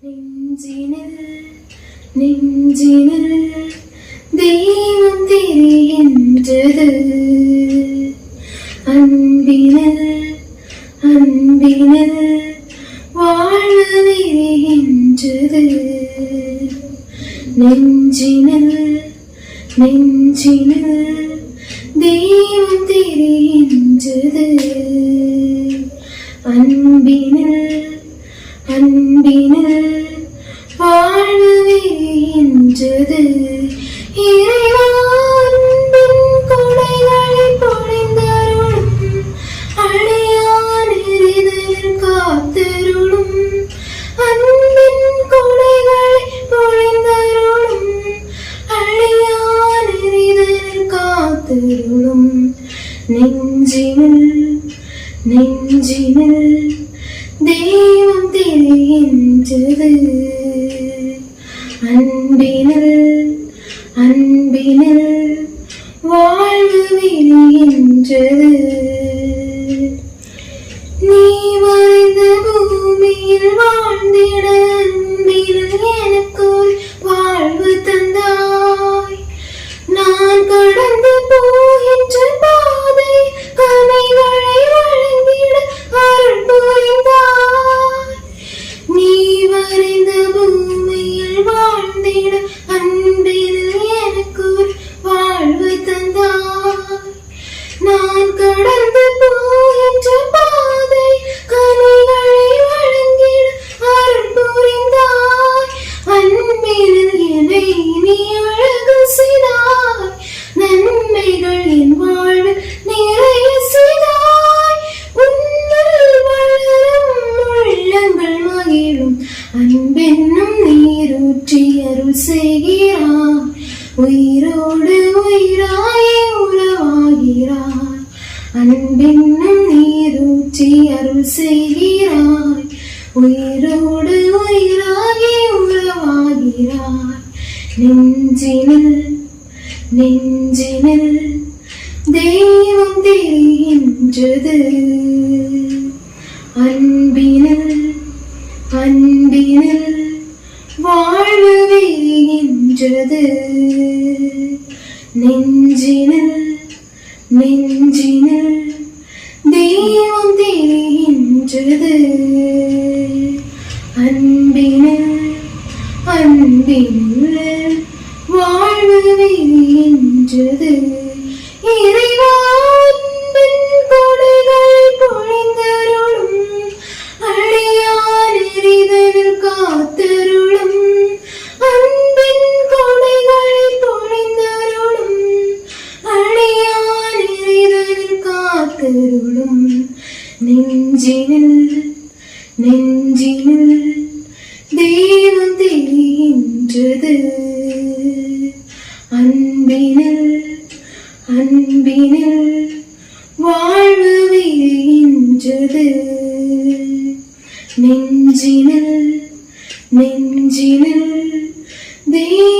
நெஞ்சினில் நெஞ்சினில் தெய்வம் தெரிகின்றது. அன்பினில் அன்பினில் வாழ்வு விரிகின்றது. நெஞ்சினில் நெஞ்சினில் தெய்வம் தெரிகின்றது. அன்பினில் அன்பினில் வாழ்வு விரிகின்றது. இறைவா அன்பின் கொடைகளை பொழிந்தருளும். அழியான் எரிதலில் காத்தருளும். அன்பின் கொடைகளை பொழிந்தருளும். அழியான் எரிதலில் காத்தருளும். நெஞ்சினில் நெஞ்சினில் தெய்வம் தெரிகின்றது. அன்பினில் அன்பினில் வாழ்வு விரிகின்றது. நீ மறைந்த பூமியில் வாழ்ந்திட அன்பினில் எனக்கு வாழ்வு தந்தாய். நான் கடந்து போகின்ற பாதை கனிகளை வழங்கிட அருள் புரிந்தாய். நீ மறைந்த பூமியில் வாழ்ந்திட அன்பினில் எனக்கு வாழ்வு தந்தாய். நான் கடந்து போகின்ற பாதை கனிகளை வழங்கிட அருள் புரிந்தாய். அன்பினில் என்னை நீ அழகு செய்தாய். நன்மைகள் என் வாழ்வு நிறைய செய்தாய். உன்னில் வளரும் உள்ளங்கள் மகிழும். அன்பென்னும் நீரூற்றி அருள் செய்கிறாய். உயிரோடு உயிராயே உறவாகிறாய். அன்பென்னும் நீரூற்றி அருள் செய்கிறாய். உயிரோடு உயிராகி உறவாகிறாய். நெஞ்சினில் நெஞ்சினில் தெய்வம் தெரிகின்றது. அன்பினில் அன்பினில் வாழ்வு விரிகின்றது. நெஞ்சினில் நெஞ்சினில் தெய்வம் தெரிகின்றது. அன்பினில் அன்பினில் வாழ்வு விரிகின்றது. இறைவா அன்பின் கொடைகளை பொழிந்தருளும். அழியான் எரிதலில் காத்தருளும். அன்பின் கொடைகளை பொழிந்தருளும். அழியான் எரிதலில் காத்தருளும். நெஞ்சினில் நெஞ்சினில் தெய்வம் தெரிகின்றது. அன்பினில் அன்பினில் வாழ்வு விரிகின்றது. நெஞ்சினில் நெஞ்சினில் தெய்வம்